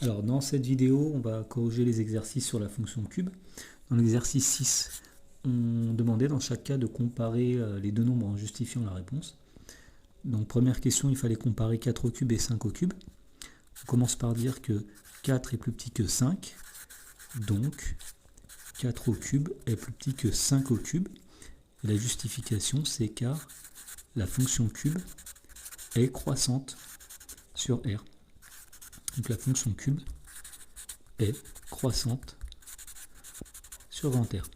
Alors dans cette vidéo, on va corriger les exercices sur la fonction cube. Dans l'exercice 6, on demandait dans chaque cas de comparer les deux nombres en justifiant la réponse. Donc première question, il fallait comparer 4 au cube et 5 au cube. On commence par dire que 4 est plus petit que 5, donc 4 au cube est plus petit que 5 au cube. Et la justification, c'est car la fonction cube est croissante sur R. Donc la fonction cube est croissante sur grand R.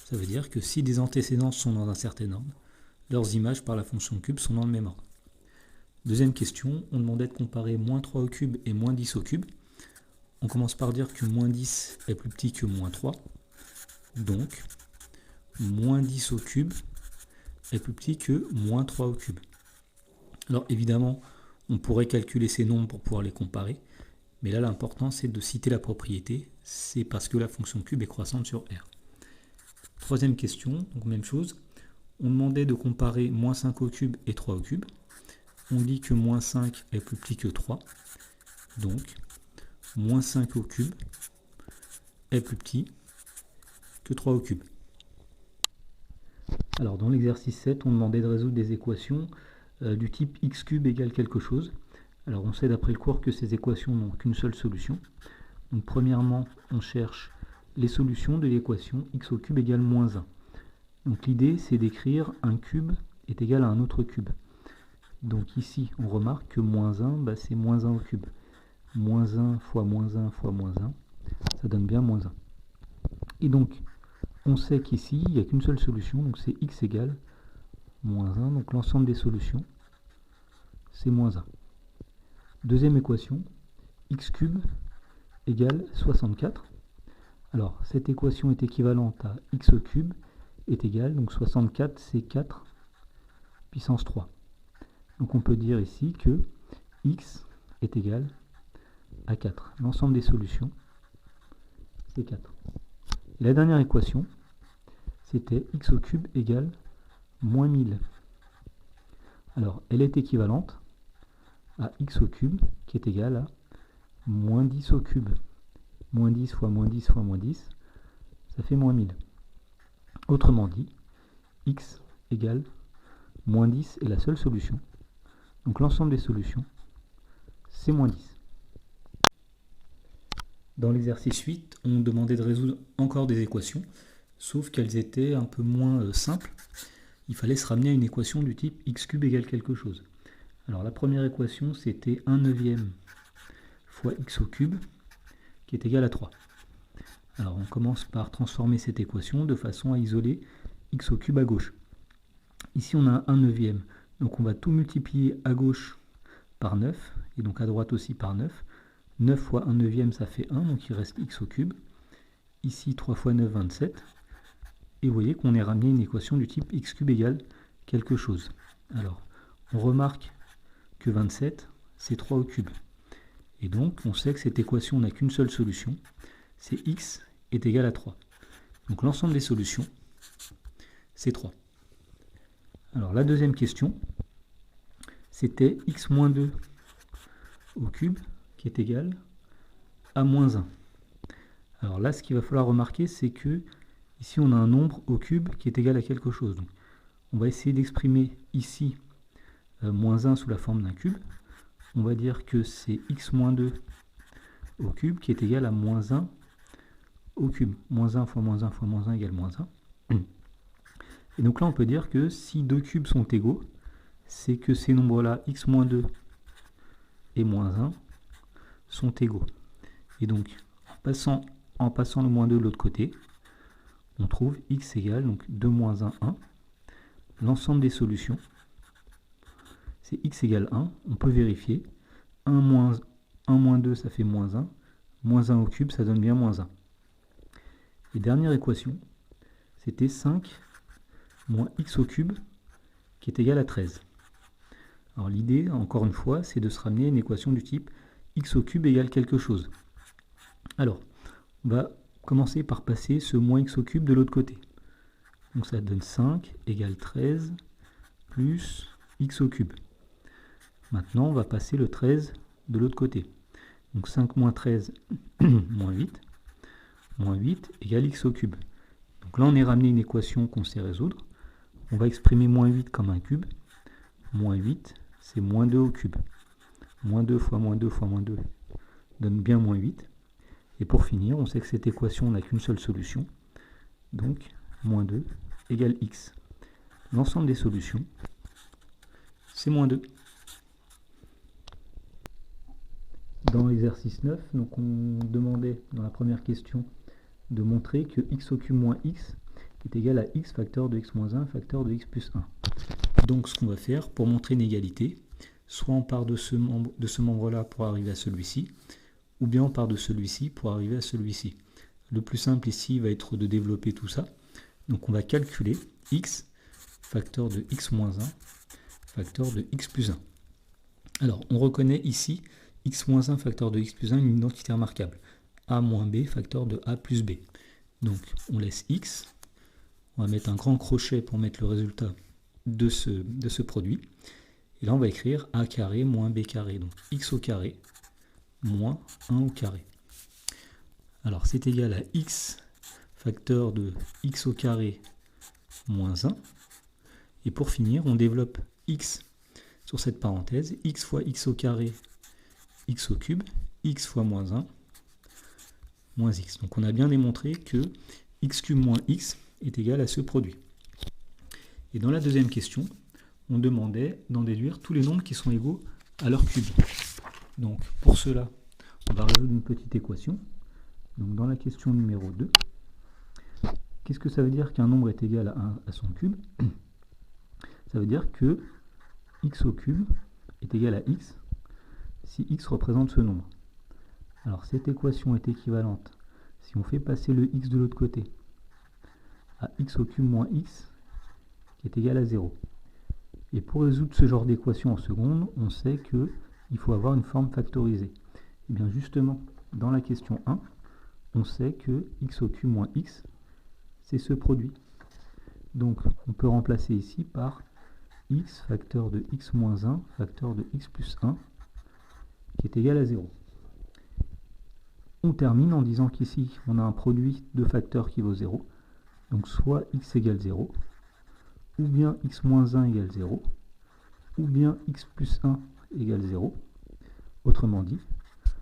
Ça veut dire que si des antécédents sont dans un certain ordre, leurs images par la fonction cube sont dans le même ordre. Deuxième question, on demandait de comparer moins 3 au cube et moins 10 au cube. On commence par dire que moins 10 est plus petit que moins 3. Donc, moins 10 au cube est plus petit que moins 3 au cube. Alors évidemment, on pourrait calculer ces nombres pour pouvoir les comparer. Mais là, l'important, c'est de citer la propriété. C'est parce que la fonction cube est croissante sur R. Troisième question, donc même chose. On demandait de comparer moins 5 au cube et 3 au cube. On dit que moins 5 est plus petit que 3. Donc, moins 5 au cube est plus petit que 3 au cube. Alors, dans l'exercice 7, on demandait de résoudre des équations du type x cube égale quelque chose. Alors, on sait d'après le cours que ces équations n'ont qu'une seule solution. Donc, premièrement, on cherche les solutions de l'équation x au cube égale moins 1. Donc, l'idée, c'est d'écrire un cube est égal à un autre cube. Donc ici, on remarque que moins 1, c'est moins 1 au cube. Moins 1 fois moins 1 fois moins 1, ça donne bien moins 1. Et donc, on sait qu'ici, il n'y a qu'une seule solution, donc c'est x égale moins 1. Donc l'ensemble des solutions, c'est moins 1. Deuxième équation, x cube égale 64. Alors, cette équation est équivalente à x au cube est égal, donc 64, c'est 4 puissance 3. Donc on peut dire ici que x est égal à 4. L'ensemble des solutions, c'est 4. Et la dernière équation, c'était x au cube égale moins 1000. Alors, elle est équivalente à x au cube, qui est égal à moins 10 au cube. Moins 10 fois moins 10 fois moins 10, ça fait moins 1000. Autrement dit, x égale moins 10 est la seule solution. Donc l'ensemble des solutions, c'est moins 10. Dans l'exercice 8, on demandait de résoudre encore des équations, sauf qu'elles étaient un peu moins simples. Il fallait se ramener à une équation du type x cube égale quelque chose. Alors la première équation, c'était 1 neuvième fois x au cube, qui est égal à 3. Alors on commence par transformer cette équation de façon à isoler x au cube à gauche. Ici on a 1 neuvième, donc on va tout multiplier à gauche par 9, et donc à droite aussi par 9. 9 fois 1 neuvième, ça fait 1, donc il reste x au cube. Ici, 3 fois 9, 27. Et vous voyez qu'on est ramené à une équation du type x cube égale quelque chose. Alors, on remarque que 27, c'est 3 au cube. Et donc, on sait que cette équation n'a qu'une seule solution, c'est x est égal à 3. Donc l'ensemble des solutions, c'est 3. Alors la deuxième question, c'était x moins 2 au cube, qui est égal à moins 1. Alors là, ce qu'il va falloir remarquer, c'est que ici, on a un nombre au cube qui est égal à quelque chose. Donc, on va essayer d'exprimer ici moins 1 sous la forme d'un cube. On va dire que c'est x moins 2 au cube qui est égal à moins 1 au cube. Moins 1 fois moins 1 fois moins 1 égale moins 1. Et donc là, on peut dire que si deux cubes sont égaux, c'est que ces nombres-là, x moins 2 et moins 1, sont égaux. Et donc, en passant le moins 2 de l'autre côté, on trouve x égale donc 2 moins 1, 1. L'ensemble des solutions, c'est x égale 1. On peut vérifier. 1 moins 2, ça fait moins 1. Moins 1 au cube, ça donne bien moins 1. Et dernière équation, c'était 5 moins x au cube, qui est égal à 13. Alors l'idée, encore une fois, c'est de se ramener à une équation du type x au cube égale quelque chose. Alors, on va commencer par passer ce moins x au cube de l'autre côté. Donc ça donne 5 égale 13 plus x au cube. Maintenant, on va passer le 13 de l'autre côté. Donc 5 moins 13 moins 8 égale x au cube. Donc là, on est ramené une équation qu'on sait résoudre. On va exprimer moins 8 comme un cube. Moins 8, c'est moins 2 au cube. Moins 2 fois moins 2 fois moins 2 donne bien moins 8. Et pour finir, on sait que cette équation n'a qu'une seule solution. Donc, moins 2 égale x. L'ensemble des solutions, c'est moins 2. Dans l'exercice 9, donc on demandait dans la première question de montrer que x au cube moins x est égal à x facteur de x moins 1 facteur de x plus 1. Donc ce qu'on va faire pour montrer une égalité, soit on part de ce membre-là pour arriver à celui-ci, ou bien on part de celui-ci pour arriver à celui-ci. Le plus simple ici va être de développer tout ça. Donc on va calculer x facteur de x moins 1 facteur de x plus 1. Alors on reconnaît ici x moins 1 facteur de x plus 1 une identité remarquable. A moins b facteur de a plus b. Donc on laisse x, on va mettre un grand crochet pour mettre le résultat de ce produit. Et là on va écrire a carré moins b carré. Donc x au carré moins 1 au carré. Alors c'est égal à x facteur de x au carré moins 1. Et pour finir, on développe x sur cette parenthèse. X fois x au carré, x au cube, x fois moins 1, moins x. Donc on a bien démontré que x cube moins x est égal à ce produit. Et dans la deuxième question, on demandait d'en déduire tous les nombres qui sont égaux à leur cube. Donc pour cela, on va résoudre une petite équation. Donc dans la question numéro 2, qu'est-ce que ça veut dire qu'un nombre est égal à son cube? Ça veut dire que x au cube est égal à x si x représente ce nombre. Alors cette équation est équivalente si on fait passer le x de l'autre côté à x au cube moins x qui est égal à 0. Et pour résoudre ce genre d'équation en seconde, on sait qu'il faut avoir une forme factorisée. Et bien justement, dans la question 1, on sait que x au cube moins x, c'est ce produit. Donc on peut remplacer ici par x facteur de x moins 1 facteur de x plus 1 qui est égal à 0. On termine en disant qu'ici on a un produit de facteurs qui vaut 0. Donc soit x égale 0, ou bien x moins 1 égale 0, ou bien x plus 1 égale 0. Autrement dit,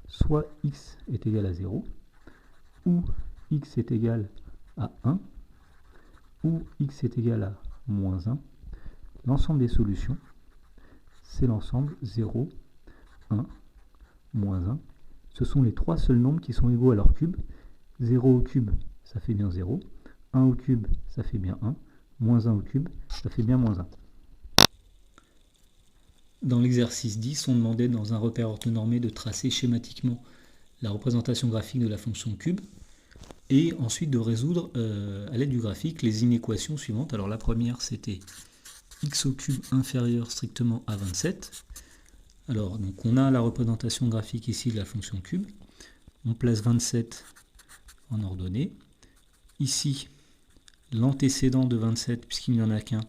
soit x est égal à 0, ou x est égal à 1, ou x est égal à moins 1. L'ensemble des solutions, c'est l'ensemble 0, 1, moins 1. Ce sont les trois seuls nombres qui sont égaux à leur cube. 0 au cube, ça fait bien 0. 1 au cube, ça fait bien 1. Moins 1 au cube, ça fait bien moins 1. Dans l'exercice 10, on demandait dans un repère orthonormé de tracer schématiquement la représentation graphique de la fonction cube et ensuite de résoudre à l'aide du graphique les inéquations suivantes. Alors la première, c'était x au cube inférieur strictement à 27. Alors donc on a la représentation graphique ici de la fonction cube. On place 27 en ordonnée. Ici, l'antécédent de 27, puisqu'il n'y en a qu'un,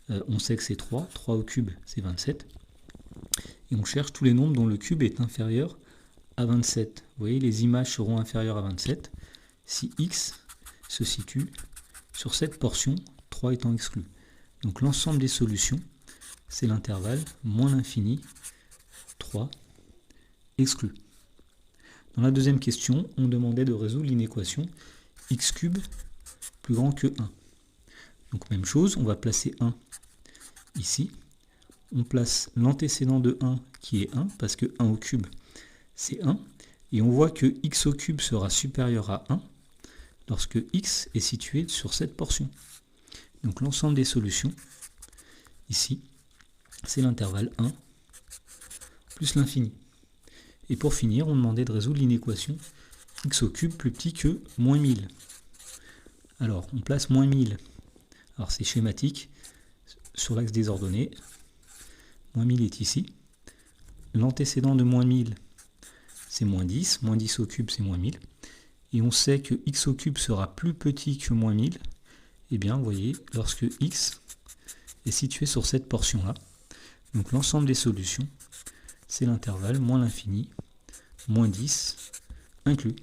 on sait que c'est 3. 3 au cube, c'est 27. Et on cherche tous les nombres dont le cube est inférieur à 27. Vous voyez, les images seront inférieures à 27 si x se situe sur cette portion, 3 étant exclu. Donc l'ensemble des solutions, c'est l'intervalle moins l'infini, 3 exclu. Dans la deuxième question, on demandait de résoudre l'inéquation x cube plus grand que 1. Donc même chose, on va placer 1 ici. On place l'antécédent de 1 qui est 1, parce que 1 au cube, c'est 1. Et on voit que x au cube sera supérieur à 1 lorsque x est situé sur cette portion. Donc l'ensemble des solutions, ici, c'est l'intervalle 1 plus l'infini. Et pour finir, on demandait de résoudre l'inéquation x au cube plus petit que moins 1000. Alors, on place moins 1000. Alors c'est schématique, sur l'axe des ordonnées. Moins 1000 est ici. L'antécédent de moins 1000, c'est moins 10. Moins 10 au cube, c'est moins 1000. Et on sait que x au cube sera plus petit que moins 1000. Eh bien, vous voyez, lorsque x est situé sur cette portion-là, donc l'ensemble des solutions, c'est l'intervalle moins l'infini, moins 10 inclus.